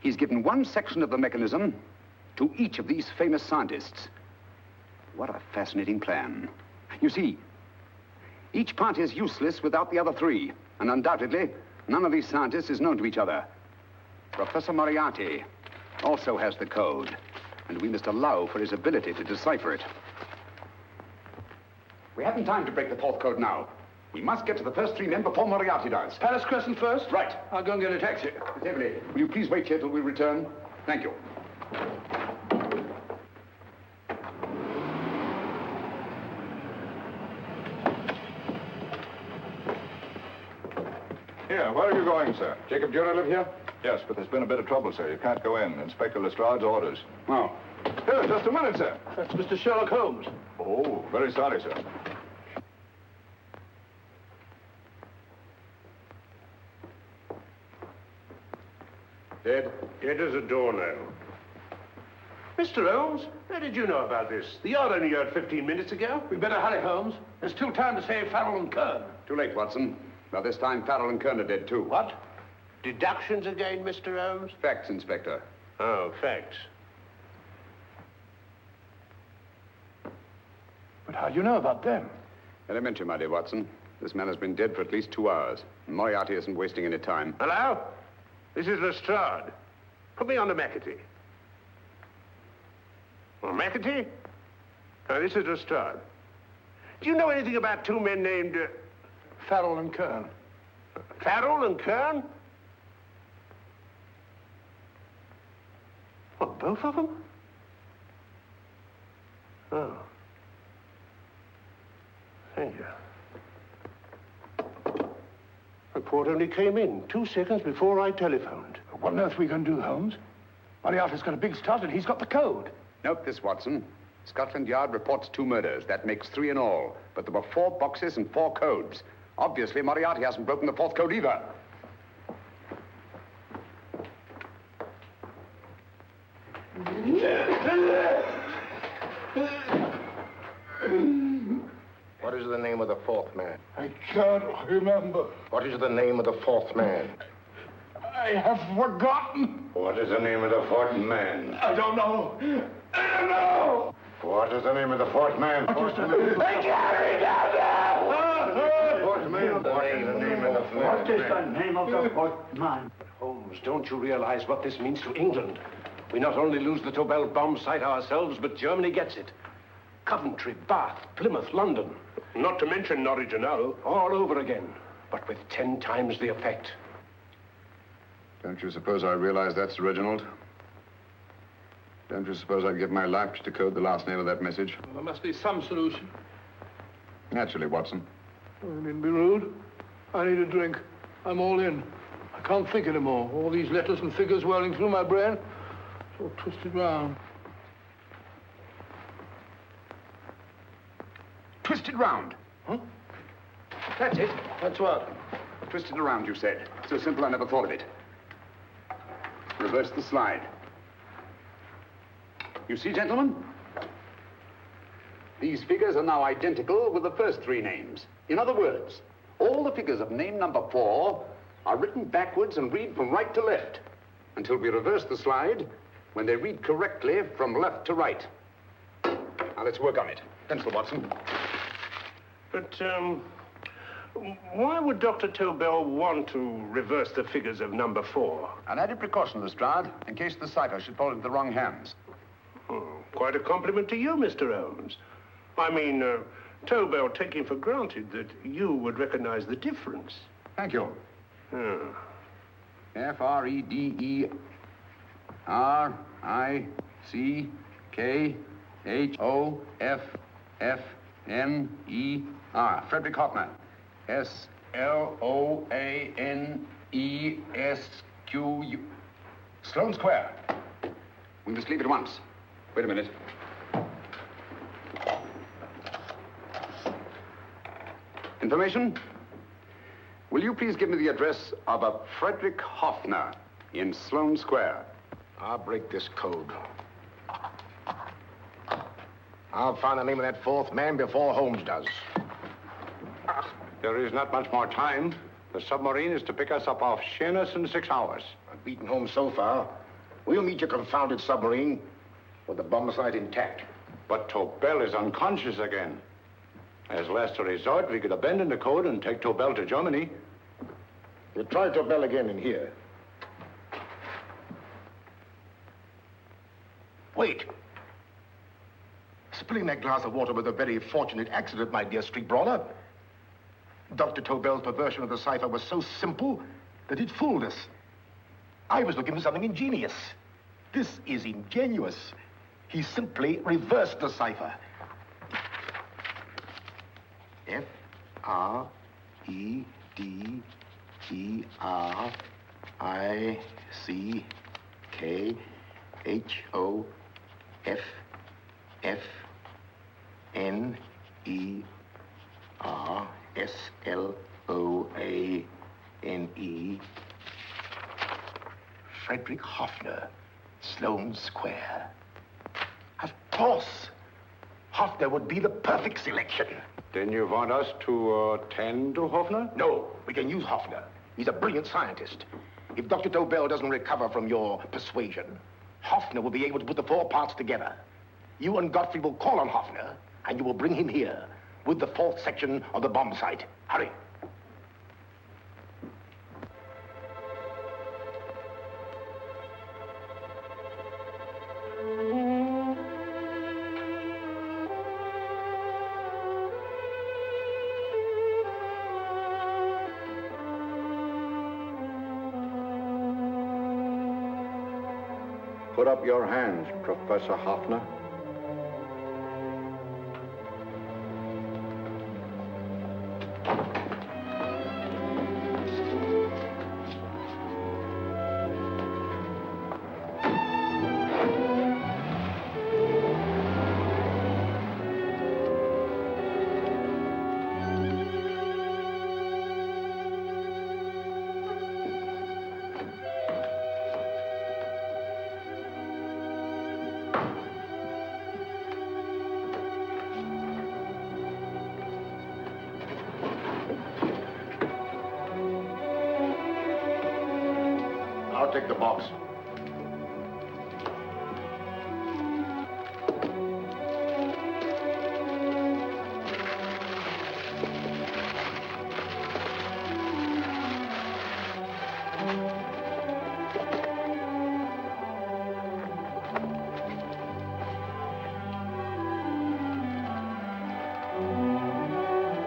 He's given one section of the mechanism to each of these famous scientists. What a fascinating plan. You see, each part is useless without the other 3, and undoubtedly, none of these scientists is known to each other. Professor Moriarty also has the code, and we must allow for his ability to decipher it. We haven't time to break the 4th code now. We must get to the first 3 men before Moriarty does. Palace Crescent first? Right. I'll go and get a taxi. Miss Everly, will you please wait here till we return? Thank you. Here, where are you going, sir? Jacob Dürer live here? Yes, but there's been a bit of trouble, sir. You can't go in. Inspector Lestrade's orders. Oh. Here, just a minute, sir. That's Mr. Sherlock Holmes. Oh, very sorry, sir. Dead? Dead as a doornail. Mr. Holmes, how did you know about this? The yard only heard 15 minutes ago. We better hurry, Holmes. There's still time to save Farrell and Kern. Too late, Watson. By this time, Farrell and Kern are dead, too. What? Deductions again, Mr. Holmes? Facts, Inspector. Oh, facts. But how do you know about them? Elementary, my dear Watson. This man has been dead for at least 2 hours. Moriarty isn't wasting any time. Hello? This is Lestrade. Put me on to McAtee. Well, McAtee? This is Lestrade. Do you know anything about 2 men named... Farrell and Kern. Farrell and Kern? What, both of them? Oh. Thank you. Report only came in 2 seconds before I telephoned. What on earth are we going to do, Holmes? Moriarty's got a big start and he's got the code. Note this, Watson. Scotland Yard reports 2 murders. That makes 3 in all. But there were 4 boxes and 4 codes. Obviously, Moriarty hasn't broken the 4th code either. What is the name of the 4th man? I can't remember. What is the name of the 4th man? I have forgotten. What is the name of the 4th man? I don't know. I don't know. What is the name of the 4th man? I can't remember. 4th man. What is the name of the 4th man? What is the name of the 4th man? Holmes, don't you realize what this means to England? We not only lose the Tobel bomb site ourselves, but Germany gets it. Coventry, Bath, Plymouth, London. Not to mention Norwich and Hull. All over again, but with 10 times the effect. Don't you suppose I realize that's Reginald? Don't you suppose I'd give my life to decode the last name of that message? Well, there must be some solution. Naturally, Watson. I needn't be rude. I need a drink. I'm all in. I can't think anymore. All these letters and figures whirling through my brain. It's all twisted round. Twisted round? Huh? That's it. That's what? Twisted around, you said. So simple I never thought of it. Reverse the slide. You see, gentlemen? These figures are now identical with the first 3 names. In other words, all the figures of name number 4 are written backwards and read from right to left until we reverse the slide when they read correctly from left to right. Now, let's work on it. Pencil, Watson. But, Why would Dr. Tobel want to reverse the figures of number 4? An added precaution, Lestrade, in case the cipher should fall into the wrong hands. Oh, quite a compliment to you, Mr. Holmes. I mean, Tobel taking for granted that you would recognize the difference. Thank you. F-R-E-D-E-R-I-C-K-H-O-F-F-N-E-R. Frederick Hoffner. S-L-O-A-N-E-S-Q-U. Sloane Square. We must leave at once. Wait a minute. Information? Will you please give me the address of a Frederick Hoffner in Sloane Square? I'll break this code. I'll find the name of that 4th man before Holmes does. There is not much more time. The submarine is to pick us up off Sheerness in 6 hours. I've beaten Holmes so far. We'll meet your confounded submarine with the bomb site intact. But Tobel is unconscious again. As last resort, we could abandon the code and take Tobel to Germany. We'll try Tobel again in here. Wait. Spilling that glass of water was a very fortunate accident, my dear street brawler. Dr. Tobel's perversion of the cipher was so simple that it fooled us. I was looking for something ingenious. This is ingenious. He simply reversed the cipher. F-R-E-D-E-R-I-C-K-H-O-F-F-N-E-R-S-L-O-A-N-E. Frederick Hoffner, Sloane Square. Of course. Hoffner would be the perfect selection. Then you want us to tend to Hoffner? No, we can use Hoffner. He's a brilliant scientist. If Dr. Tobel doesn't recover from your persuasion, Hoffner will be able to put the 4 parts together. You and Godfrey will call on Hoffner, and you will bring him here with the 4th section of the bomb site. Hurry. Put up your hands, Professor Hoffner. I'll take the box.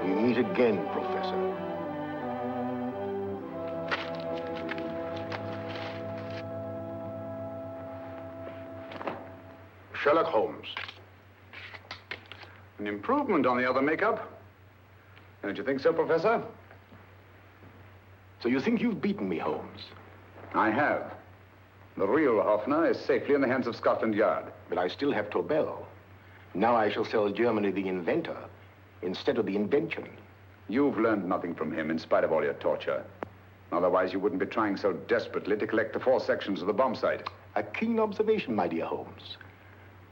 We meet again, Professor. Sherlock Holmes. An improvement on the other makeup. Don't you think so, Professor? So you think you've beaten me, Holmes? I have. The real Hoffner is safely in the hands of Scotland Yard. But I still have Tobel. Now I shall sell Germany the inventor instead of the invention. You've learned nothing from him in spite of all your torture. Otherwise, you wouldn't be trying so desperately to collect the 4 sections of the bomb site. A keen observation, my dear Holmes.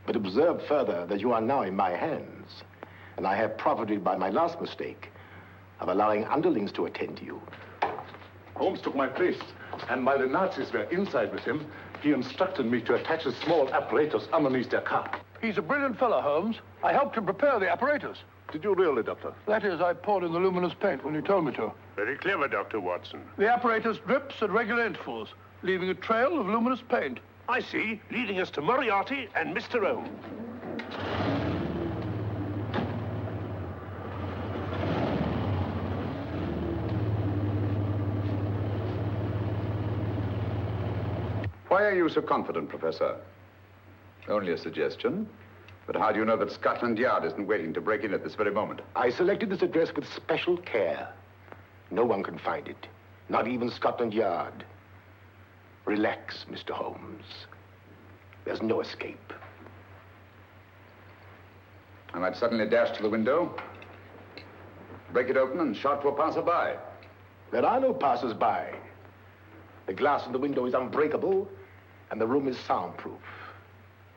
But observe further that you are now in my hands, and I have profited by my last mistake of allowing underlings to attend to you. Holmes took my place, and while the Nazis were inside with him, he instructed me to attach a small apparatus underneath their car. He's a brilliant fellow, Holmes. I helped him prepare the apparatus. Did you really, Doctor? That is, I poured in the luminous paint when you told me to. Very clever, Dr. Watson. The apparatus drips at regular intervals, leaving a trail of luminous paint. I see, leading us to Moriarty and Mr. Holmes. Why are you so confident, Professor? Only a suggestion. But how do you know that Scotland Yard isn't waiting to break in at this very moment? I selected this address with special care. No one can find it, not even Scotland Yard. Relax, Mr. Holmes. There's no escape. I might suddenly dash to the window, break it open, and shout to a passerby. There are no passers-by. The glass in the window is unbreakable, and the room is soundproof.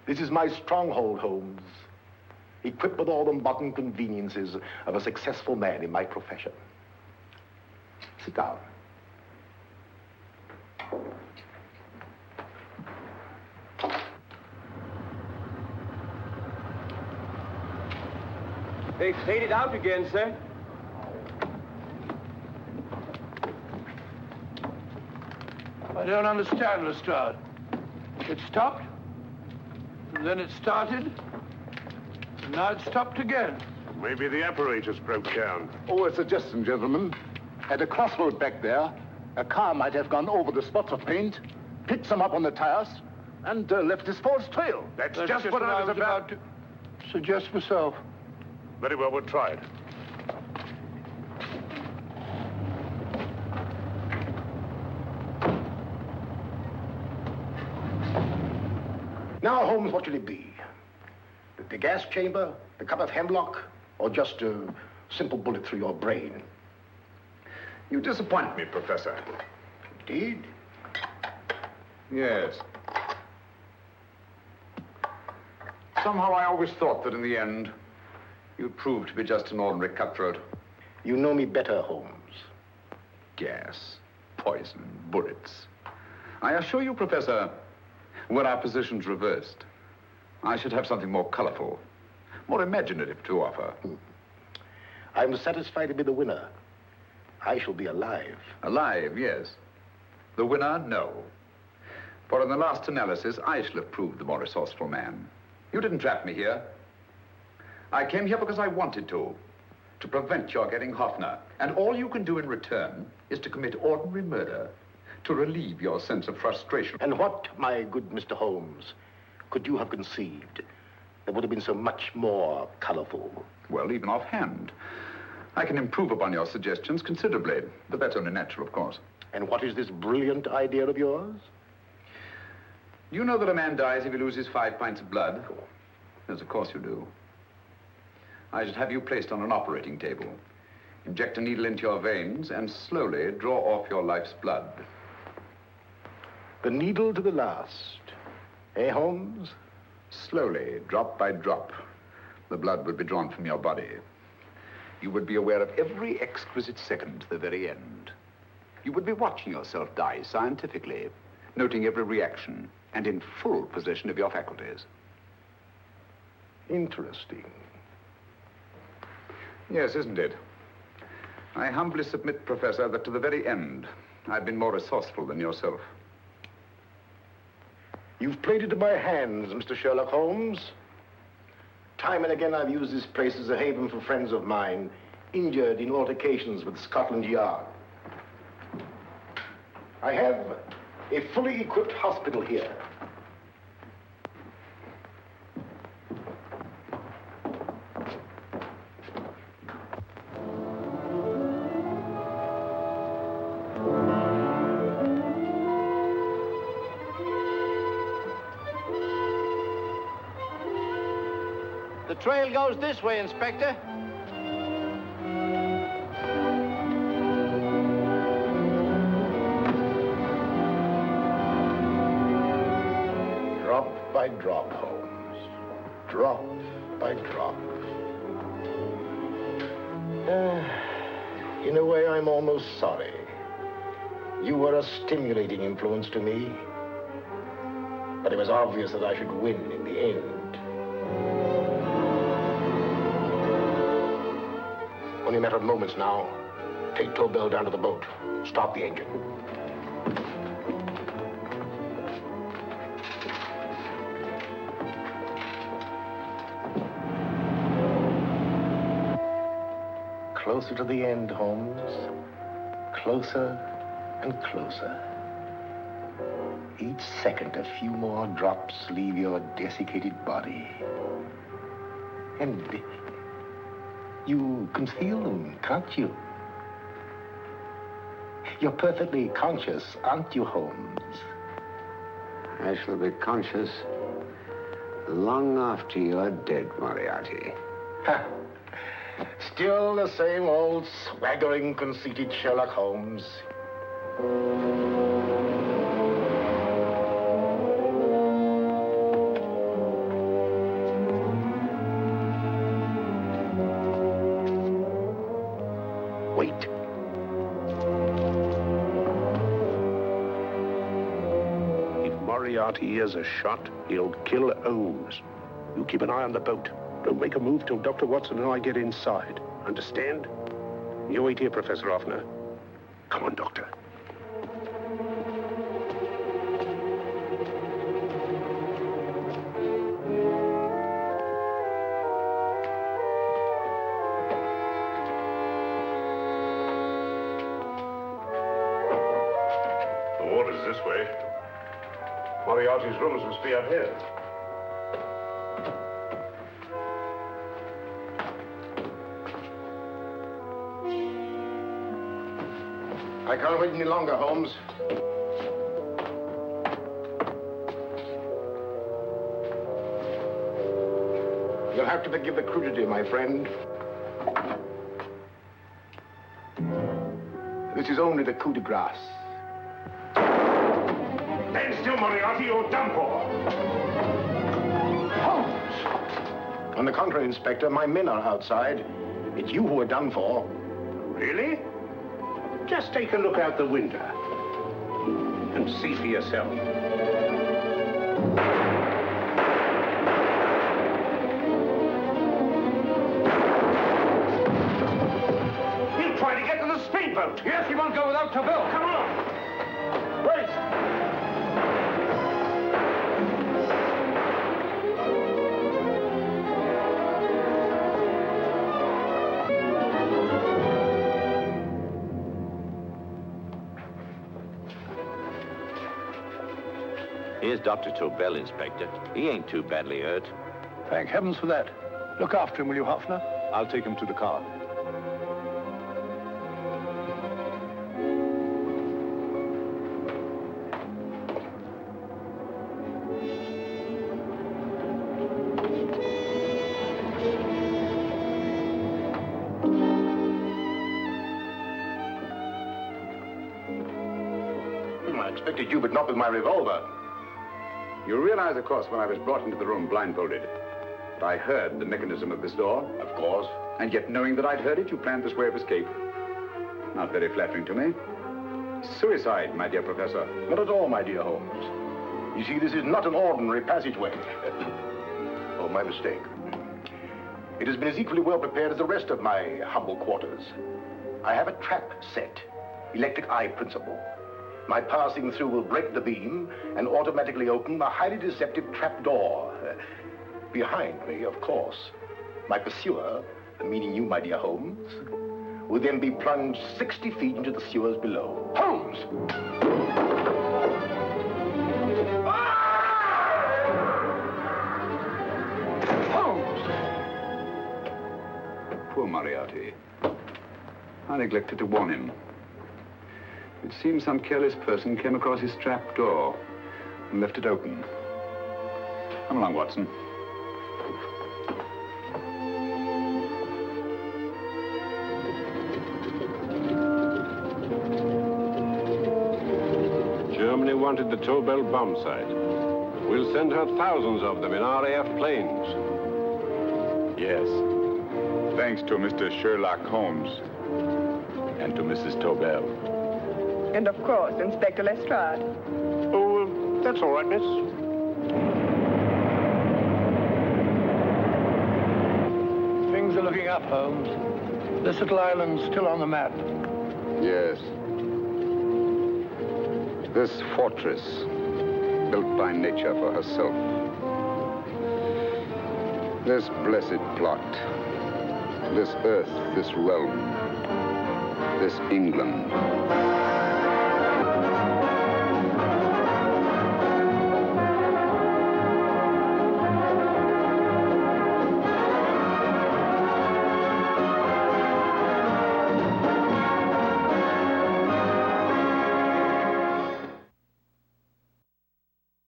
This is my stronghold, Holmes, equipped with all the modern conveniences of a successful man in my profession. Sit down. They've faded out again, sir. I don't understand, Lestrade. It stopped, and then it started, and now it stopped again. Maybe the apparatus broke down. Oh, a suggestion, gentlemen. At a crossroad back there, a car might have gone over the spots of paint, picked some up on the tires, and left his false trail. That's just what I was about to suggest myself. Very well, we'll try it. Now, Holmes, what will it be? The gas chamber, the cup of hemlock, or just a simple bullet through your brain? You disappoint me, Professor. Indeed? Yes. Somehow I always thought that in the end, you'd prove to be just an ordinary cutthroat. You know me better, Holmes. Gas, poison, bullets. I assure you, Professor, were our positions reversed, I should have something more colorful, more imaginative to offer. I'm satisfied to be the winner. I shall be alive. Alive, yes. The winner, no. For in the last analysis, I shall have proved the more resourceful man. You didn't trap me here. I came here because I wanted to prevent your getting Hoffner. And all you can do in return is to commit ordinary murder to relieve your sense of frustration. And what, my good Mr. Holmes, could you have conceived that would have been so much more colorful? Well, even offhand, I can improve upon your suggestions considerably, but that's only natural, of course. And what is this brilliant idea of yours? You know that a man dies if he loses 5 pints of blood? Yes, of course you do. I should have you placed on an operating table, inject a needle into your veins, and slowly draw off your life's blood. The needle to the last. Eh, Holmes? Slowly, drop by drop, the blood would be drawn from your body. You would be aware of every exquisite second to the very end. You would be watching yourself die scientifically, noting every reaction, and in full possession of your faculties. Interesting. Yes, isn't it? I humbly submit, Professor, that to the very end, I've been more resourceful than yourself. You've played into my hands, Mr. Sherlock Holmes. Time and again, I've used this place as a haven for friends of mine, injured in altercations with Scotland Yard. I have a fully equipped hospital here. The trail goes this way, Inspector. Drop by drop, Holmes. Drop by drop. In a way, I'm almost sorry. You were a stimulating influence to me. But it was obvious that I should win in the end. Only a matter of moments now. Take Tobel down to the boat. Start the engine. Closer to the end, Holmes. Closer and closer. Each second, a few more drops leave your desiccated body. And you can feel them, can't you? You're perfectly conscious, aren't you, Holmes? I shall be conscious long after you're dead, Moriarty. Ha! Still the same old swaggering, conceited Sherlock Holmes. Wait. If Moriarty hears a shot, he'll kill Holmes. You keep an eye on the boat. Don't make a move till Dr. Watson and I get inside. Understand? You wait here, Professor Offner. Come on, Doctor. The water's this way. Moriarty's rooms must be out here. I can't wait any longer, Holmes. You'll have to forgive the crudity, my friend. This is only the coup de grace. Stand still, Moriarty, you're done for. Holmes! On the contrary, Inspector, my men are outside. It's you who are done for. Really? Just take a look out the window and see for yourself. He'll try to get to the speedboat. Yes, he won't go without Tobel. Come on. Wait! Here's Dr. Tobel, Inspector. He ain't too badly hurt. Thank heavens for that. Look after him, will you, Hoffner? I'll take him to the car. I expected you, but not with my revolver. You realize, of course, when I was brought into the room blindfolded, that I heard the mechanism of this door? Of course. And yet, knowing that I'd heard it, you planned this way of escape. Not very flattering to me. Suicide, my dear Professor. Not at all, my dear Holmes. You see, this is not an ordinary passageway. Oh, my mistake. It has been as equally well prepared as the rest of my humble quarters. I have a trap set, electric eye principle. My passing through will break the beam and automatically open a highly deceptive trap door. Behind me, of course, my pursuer, meaning you, my dear Holmes, will then be plunged 60 feet into the sewers below. Holmes! Holmes! Poor Moriarty. I neglected to warn him. It seems some careless person came across his trap door and left it open. Come along, Watson. Germany wanted the Tobel bomb site. We'll send her thousands of them in RAF planes. Yes. Thanks to Mr. Sherlock Holmes and to Mrs. Tobel. And of course, Inspector Lestrade. Oh, that's all right, miss. Things are looking up, Holmes. This little island's still on the map. Yes. This fortress, built by nature for herself. This blessed plot. This earth, this realm. This England.